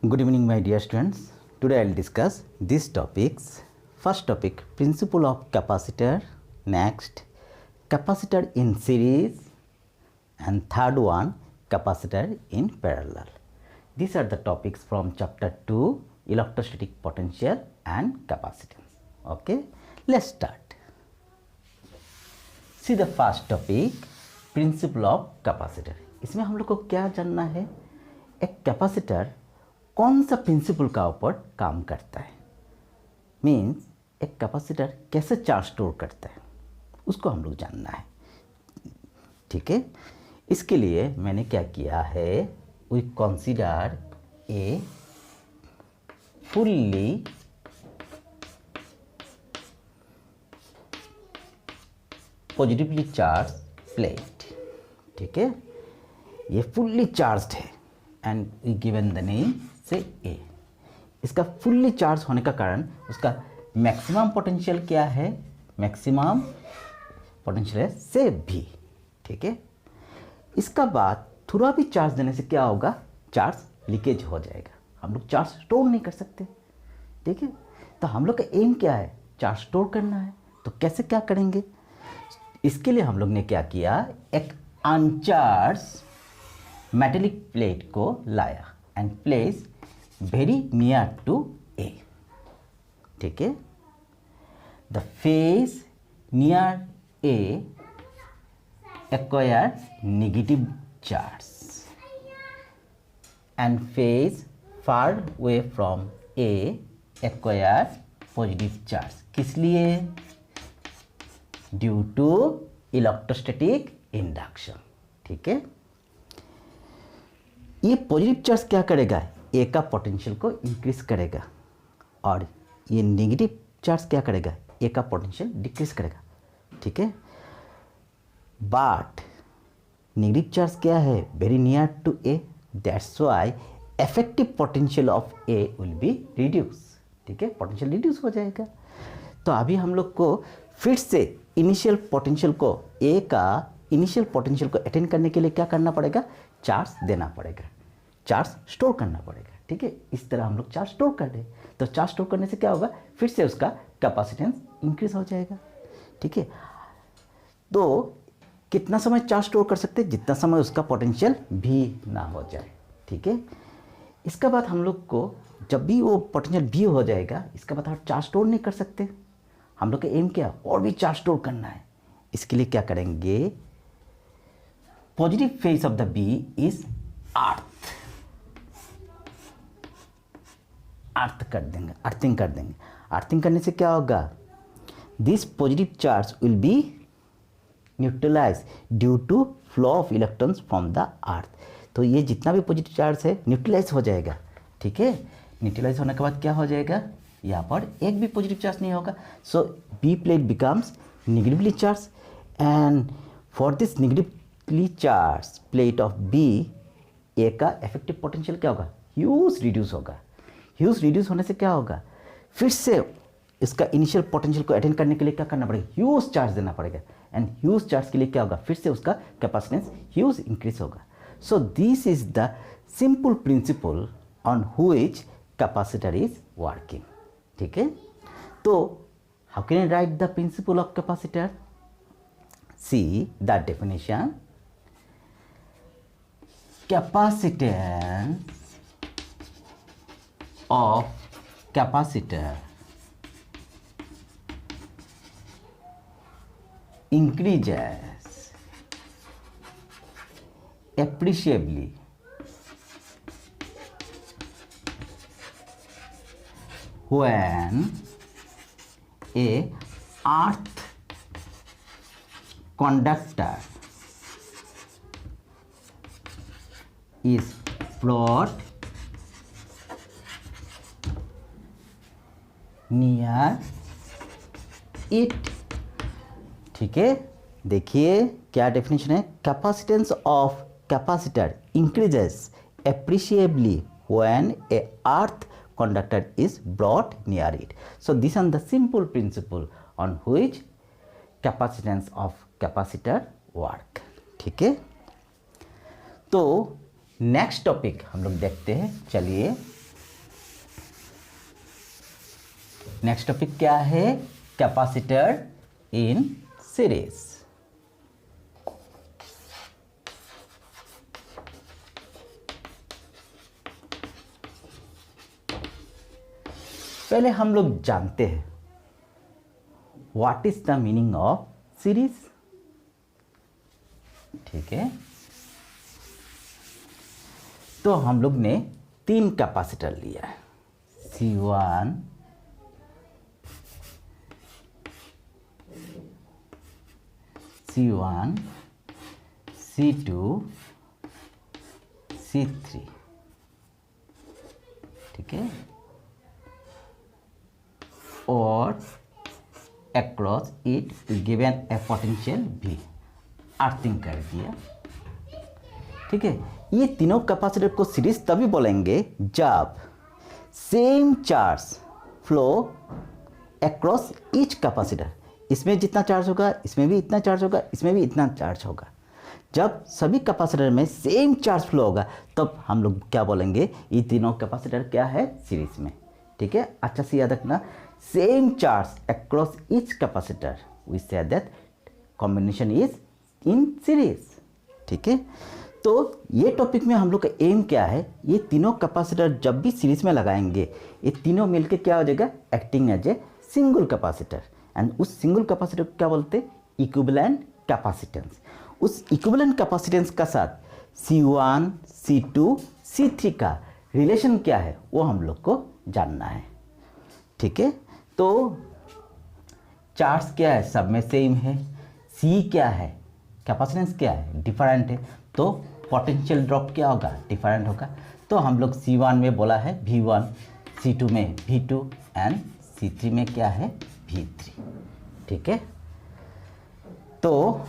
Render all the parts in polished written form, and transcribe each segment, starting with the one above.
Good evening, my dear students. Today I will discuss these topics. First topic, principle of capacitor. Next, capacitor in series. And third one, capacitor in parallel. These are the topics from chapter 2, electrostatic potential and capacitance. Okay, let's start. See the first topic, principle of capacitor. इसमें हम लोग को क्या जानना है, एक capacitor कौन सा प्रिंसिपल का ऊपर काम करता है, मीन्स एक कैपेसिटर कैसे चार्ज स्टोर करता है उसको हम लोग जानना है। ठीक है, इसके लिए मैंने क्या किया है, we consider a fully positively charge plate. ठीक है, ये फुल्ली चार्ज्ड है and we given the name say A. इसका फुल्ली चार्ज होने का कारण उसका मैक्सिमम पोटेंशियल क्या है, मैक्सिमम पोटेंशियल है से भी। ठीक है, इसका बाद थोड़ा भी चार्ज देने से क्या होगा, चार्ज लीकेज हो जाएगा, हम लोग चार्ज स्टोर नहीं कर सकते। ठीक है, तो हम लोग का एम क्या है, चार्ज स्टोर करना है। तो कैसे क्या करेंगे, इसके लिए हम लोग ने क्या किया, एक अनचार्ज मेटेलिक प्लेट को लाया and place very near to A. ठीक है, the face near A acquire negative charge and face far away from A acquire positive charge. किस लिए, ड्यू टू इलेक्ट्रोस्टैटिक इंडक्शन। ठीक है, ये पॉजिटिव चार्ज क्या करेगा, ए का पोटेंशियल को इंक्रीज करेगा और ये नेगेटिव चार्ज क्या करेगा, ए का पोटेंशियल डिक्रीज करेगा। ठीक है, बट नेगेटिव चार्ज क्या है, very near to A, that's why effective potential of A will be reduce. ठीक है, पोटेंशियल रिड्यूस हो जाएगा। तो अभी हम लोग को फिर से इनिशियल पोटेंशियल को, ए का इनिशियल पोटेंशियल को अटेन करने के लिए क्या करना पड़ेगा, चार्ज देना पड़ेगा, चार्ज स्टोर करना पड़ेगा। ठीक है, इस तरह हम लोग चार्ज स्टोर कर दें तो चार्ज स्टोर करने से क्या होगा, फिर से उसका कैपेसिटेंस इंक्रीज हो जाएगा। ठीक है, तो कितना समय चार्ज स्टोर कर सकते हैं, जितना समय उसका पोटेंशियल भी ना हो जाए। ठीक है, इसका बाद हम लोग को जब भी वो पोटेंशियल भी हो जाएगा, इसका बाद हम चार्ज स्टोर नहीं कर सकते। हम लोग का एम क्या, और भी चार्ज स्टोर करना है। इसके लिए क्या करेंगे, positive face of the B is earth, earth कर देंगे, अर्थिंग कर देंगे। अर्थिंग करने से क्या होगा, this positive charge will be neutralize due to flow of electrons from the earth. तो ये जितना भी पॉजिटिव चार्ज है न्यूट्रलाइज हो जाएगा। ठीक है, न्यूट्रलाइज होने के बाद क्या हो जाएगा, यहाँ पर एक भी पॉजिटिव चार्ज नहीं होगा। So B plate becomes negatively charge and for this negatively charge plate of B, A का इफेक्टिव पोटेंशियल क्या होगा, ह्यूज रिड्यूस होगा। ह्यूज रिड्यूस होने से क्या होगा, फिर से इसका इनिशियल पोटेंशियल को अटेन करने के लिए क्या करना पड़ेगा, ह्यूज चार्ज देना पड़ेगा एंड ह्यूज चार्ज के लिए क्या होगा, फिर से उसका कैपेसिटेंस ह्यूज इंक्रीज होगा। सो this is the simple principal on which capacitor is working. ठीक है, तो how can I right the principle of capacitor, see the definition, capacitance of capacitor increases appreciably when a earth conductor is brought near it। ठीक है, देखिए क्या definition है, capacitance of capacitor increases appreciably when a earth conductor is brought near it. So these are the simple principle on which capacitance of capacitor work. ठीक है, तो next topic हम लोग देखते हैं। चलिए नेक्स्ट टॉपिक क्या है? Capacitor in series. पहले हम लोग जानते हैं what is the meaning of series. ठीक है, तो हम लोग ने 3 कैपेसिटर लिया है, C1, C1, C2, C3। ठीक है, और across it given a potential V, earthing कर दिया। ठीक है, ये तीनों कैपेसिटर को सीरीज तभी बोलेंगे जब same charge flow across each capacitor. इसमें जितना चार्ज होगा इसमें भी इतना चार्ज होगा, इसमें भी इतना चार्ज होगा। जब सभी कैपेसिटर में सेम चार्ज फ्लो होगा तब हम लोग क्या बोलेंगे? ये तीनों कैपेसिटर क्या है? सीरीज में। ठीक है, अच्छा से याद रखना, same charge across each capacitor, we say that combination is in series. ठीक है, तो ये टॉपिक में हम लोग का एम क्या है? ये तीनों कैपेसिटर जब भी सीरीज में लगाएंगे ये तीनों मिलके क्या हो जाएगा? Acting as a single capacitor. And उस सिंगल कैपेसिटर को क्या बोलते हैं? Equivalent capacitance. उस इक्विवेलेंट कैपेसिटेंस का साथ C1, C2, C3 का रिलेशन क्या है वो हम लोग को जानना है। ठीक है, तो चार्ज क्या है? सब में सेम है। C क्या है? कैपेसिटेंस क्या है? डिफरेंट है। तो पोटेंशियल ड्रॉप क्या होगा? डिफरेंट होगा। तो हम लोग C1 में बोला है V1, C2 में V2 एंड C3 में क्या है? V3। ठीक है, तो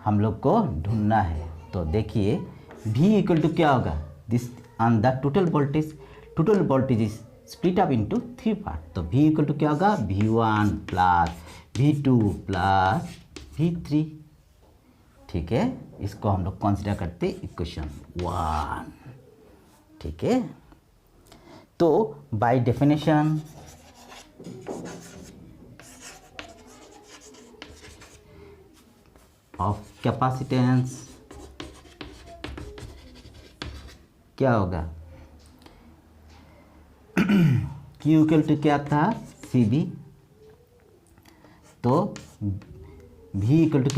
हम लोग को ढूंढना है। तो देखिए V इक्वल टू क्या होगा? This on the total voltage is split up into 3 part. तो V इक्वल टू क्या होगा? V1 plus V2 plus V3। ठीक है, इसको हम लोग कंसिडर करते इक्वेशन 1। ठीक है, तो बाय डेफिनेशन ऑफ कैपेसिटेंस क्या होगा? Q इक्वल टू क्या था? CB। तो V इक्वल टू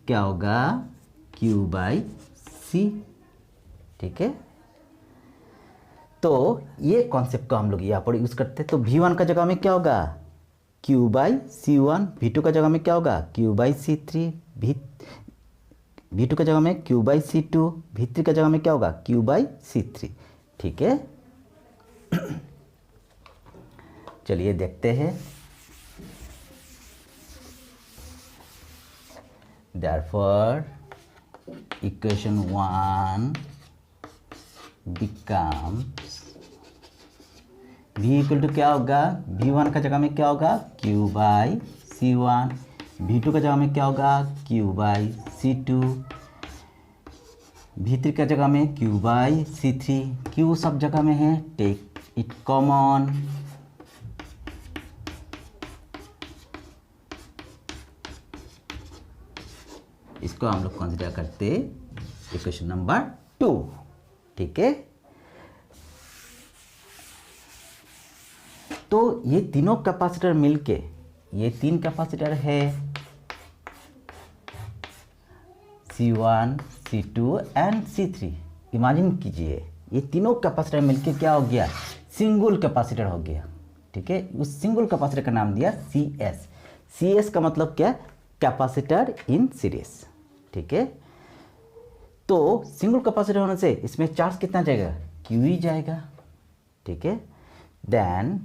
क्या होगा? Q by C। ठीक है, तो ये कॉन्सेप्ट को हम लोग यहाँ पर यूज़ करते हैं। तो V1 का जगह में क्या होगा? Q by C1। V2 का जगह में क्या होगा? Q by C3। V2 का जगह में Q बाई C2। V3 का जगह में क्या होगा? Q by C3। ठीक है, चलिए देखते हैं। Therefore, equation 1 becomes V equal to क्या होगा? V1 का जगह में क्या होगा? Q by C1। V2 का जगह में क्या होगा? Q by C2। V3 का जगह में Q बाई C3। Q सब जगह में है, टेक इट कॉमन। इसको हम लोग कंसिडर करते इक्वेशन नंबर 2। ठीक है, तो ये तीनों कैपेसिटर मिलके, ये 3 कैपेसिटर है C1, C2 and C3। Imagine कीजिए ये तीनों कैपेसिटर मिलके क्या हो गया? सिंगल कैपेसिटर हो गया। ठीक है, उस सिंगल कैपेसिटर का नाम दिया CS। CS का मतलब क्या? कैपेसिटर इन सीरीज। ठीक है, तो सिंगल कैपेसिटर होने से इसमें चार्ज कितना जाएगा? Q ही जाएगा। ठीक है, देन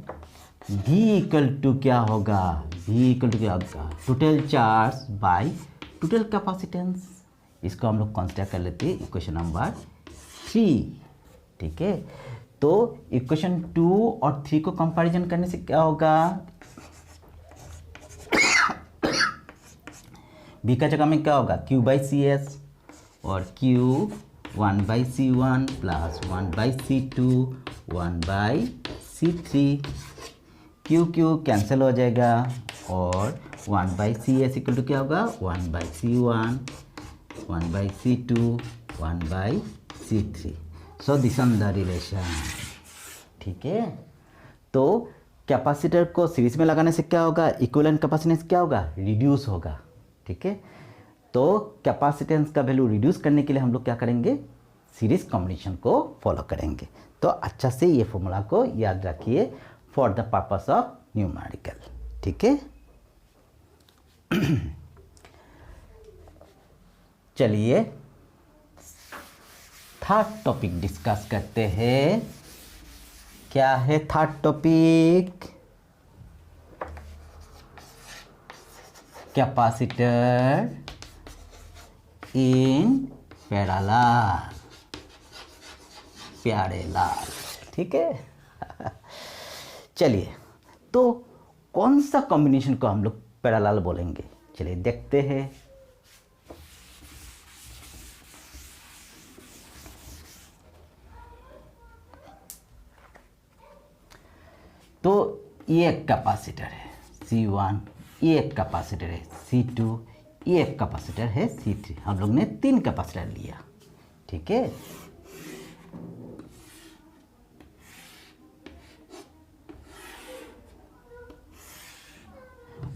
V इक्वल टू क्या होगा? V इक्वल टू क्या होगा? Total charge by total capacitance. इसको हम लोग कंसिडर कर लेते हैं इक्वेशन नंबर 3। ठीक है, तो इक्वेशन 2 और 3 को कंपैरिजन करने से क्या होगा? V का जगह में क्या होगा? Q बाई CS और Q 1 by C1 plus 1 by C2 1 by C3। Q Q cancel हो जाएगा और 1/CS इक्वल टू क्या होगा 1/C1 1/C2 1/C3। So this on the relation. ठीक है, तो कैपेसिटर को सीरीज में लगाने से क्या होगा, इक्विवेलेंट कैपेसिटेंस क्या होगा, रिड्यूस होगा। ठीक है, तो कैपेसिटेंस का वैल्यू रिड्यूस करने के लिए हम लोग क्या करेंगे, सीरीज कॉम्बिनेशन को फॉलो करेंगे। तो अच्छा से ये फॉर्मूला को याद रखिए for the purpose of numerical. ठीक है, चलिए थर्ड टॉपिक डिस्कस करते हैं। क्या है third topic, capacitor in parallel, प्यारे लाल। ठीक है चलिए, तो कौन सा कॉम्बिनेशन को हम लोग पैरेलल बोलेंगे, चलिए देखते हैं। तो ये एक कैपेसिटर है C1, ये एक कैपेसिटर है C2, ये एक कैपेसिटर है C3। हम लोग ने 3 कैपेसिटर लिया। ठीक है,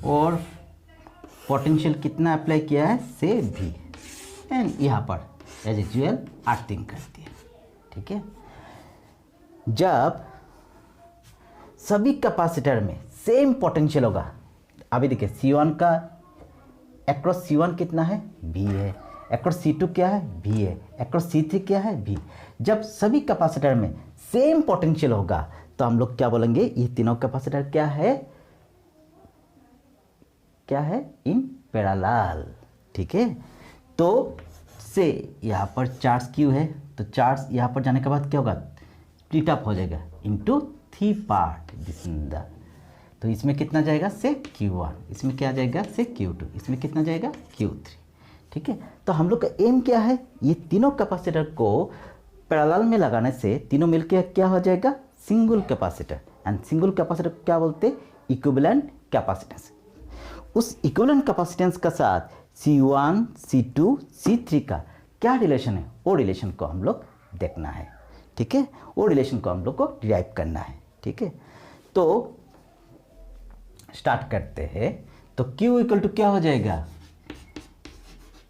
और पोटेंशियल कितना अप्लाई किया है, से भी, एंड यहाँ पर एज यूजुअल अर्थिंग कर दिया। ठीक है, जब सभी कैपेसिटर में सेम पोटेंशियल होगा, अभी देखिए C1 का अक्रॉस C1 कितना है, V है, अक्रॉस C2 क्या है, V है, अक्रॉस C3 क्या है, V। जब सभी कैपेसिटर में सेम पोटेंशियल होगा तो हम लोग क्या बोलेंगे, ये तीनों कैपेसिटर क्या है, क्या है, इन पैरेलल। ठीक है, तो से यहाँ पर चार्ज Q है, तो चार्ज यहाँ पर जाने के बाद क्या होगा, स्प्लिट अप हो जाएगा into 3 part this in the, तो इसमें कितना जाएगा, से Q1, इसमें क्या जाएगा, से Q2, इसमें कितना जाएगा, Q3। ठीक है, तो हम लोग का एम क्या है, ये तीनों कैपेसिटर को पैरेलल में लगाने से तीनों मिलके क्या हो जाएगा, single capacitor. And single capacitor क्या बोलते, इक्विवेलेंट कैपेसिटेंस। उस इक्विवेलेंट कैपेसिटेंस का साथ C1, C2, C3 का क्या रिलेशन है, वो रिलेशन को हम लोग देखना है। ठीक है, वो रिलेशन को हम लोग को डिराइव करना है। ठीक है, तो स्टार्ट करते हैं। तो Q इक्वल टू क्या हो जाएगा,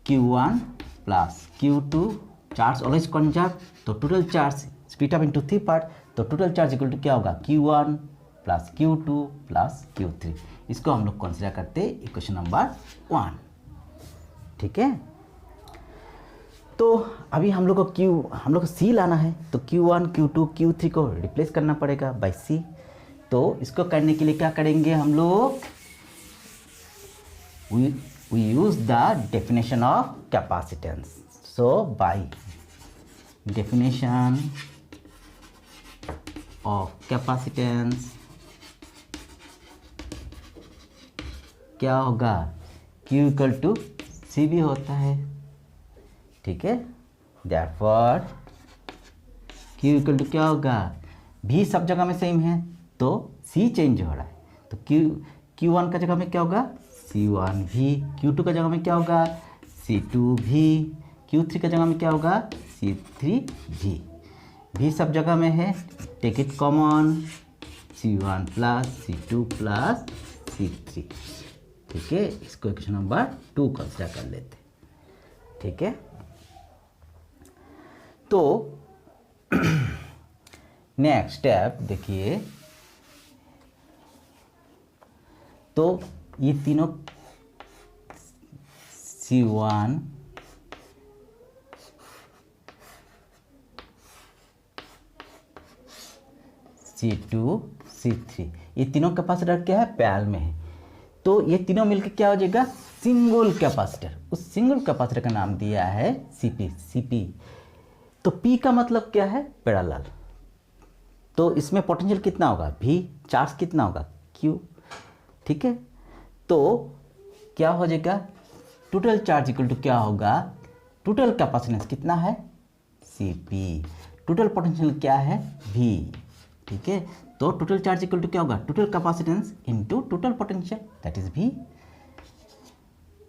Q1 plus Q2, charge always conserve, तो total charge split up into 3 part, तो टोटल चार्ज इक्वल टू क्या होगा, Q1 plus Q2 plus Q3। इसको हम लोग कंसिडर करते हैं इक्वेशन नंबर 1। ठीक है, तो अभी हम लोग को C लाना है, तो Q1, Q2, Q3 को रिप्लेस करना पड़ेगा बाय C। तो इसको करने के लिए क्या करेंगे हम लोग, we use the definition of capacitance. So by definition of capacitance क्या होगा, Q इक्वल टू C भी होता है। ठीक है, therefore Q इक्वल टू क्या होगा, भी सब जगह में सेम है तो C चेंज हो रहा है, तो Q1 का जगह में क्या होगा, C1 भी, Q2 का जगह में क्या होगा, C2 भी, Q3 का जगह में क्या होगा, C3 भी सब जगह में है, take it common, C1 plus C2 plus C3। ठीक है, इसको इक्वेशन नंबर 2 कंसिडर कर लेते। ठीक है, तो नेक्स्ट स्टेप देखिए, तो ये तीनों C1, C2, C3 ये तीनों कैपेसिटर क्या है, पैरेलल में है। तो ये तीनों मिलकर क्या हो जाएगा, सिंगल कैपेसिटर। उस सिंगल कैपेसिटर का नाम दिया है CP। तो P का मतलब क्या है, पैरेलल। तो इसमें पोटेंशियल कितना होगा, V, चार्ज कितना होगा, Q। ठीक है, तो क्या हो जाएगा, टोटल चार्ज इक्वल टू क्या होगा, टोटल कैपेसिटेंस कितना है, CP, टोटल पोटेंशियल क्या है, V। ठीक है, तो टोटल चार्ज इक्वल टू क्या होगा, total capacitance into total potential, that is V।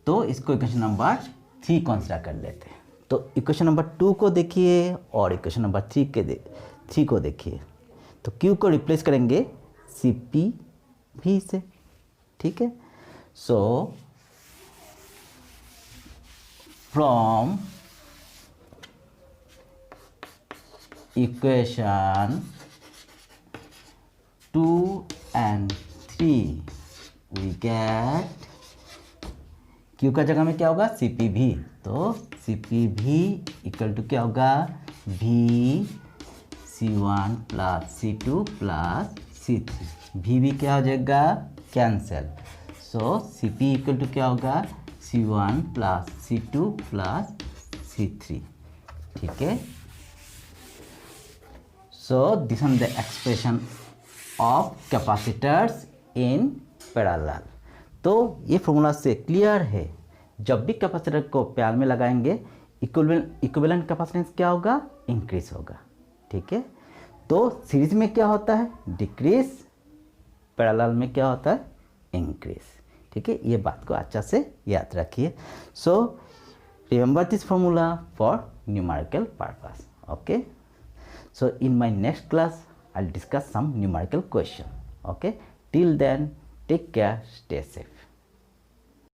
तो इसको इक्वेशन नंबर 3 कंसीडर कर लेते हैं। तो इक्वेशन नंबर 2 को देखिए और इक्वेशन नंबर 3 को देखिए। तो Q को रिप्लेस करेंगे CP/V से, ठीक है। So from equation 2 and 3 we get Q का जगह में क्या होगा, CP/V। तो CP/V इक्वल टू क्या होगा, V C1 plus C2 plus C3। V क्या हो जाएगा, cancel. So CP equal to क्या होगा, C1 plus C2 plus C3, ठीक है। So this is the expression of capacitors in parallel. तो ये फॉर्मूला से क्लियर है, जब भी कैपेसिटर को पैरेलल में लगाएंगे इक्विवेलेंट कैपेसिटेंस क्या होगा, इंक्रीज होगा, ठीक है। तो सीरीज में क्या होता है, डिक्रीज, पैरेलल में क्या होता है, इंक्रीज, ठीक है। ये बात को अच्छा से याद रखिए। So remember this formula for numerical purpose, okay. So in my next class I'll discuss some numerical question, okay. Till then, take care, stay safe.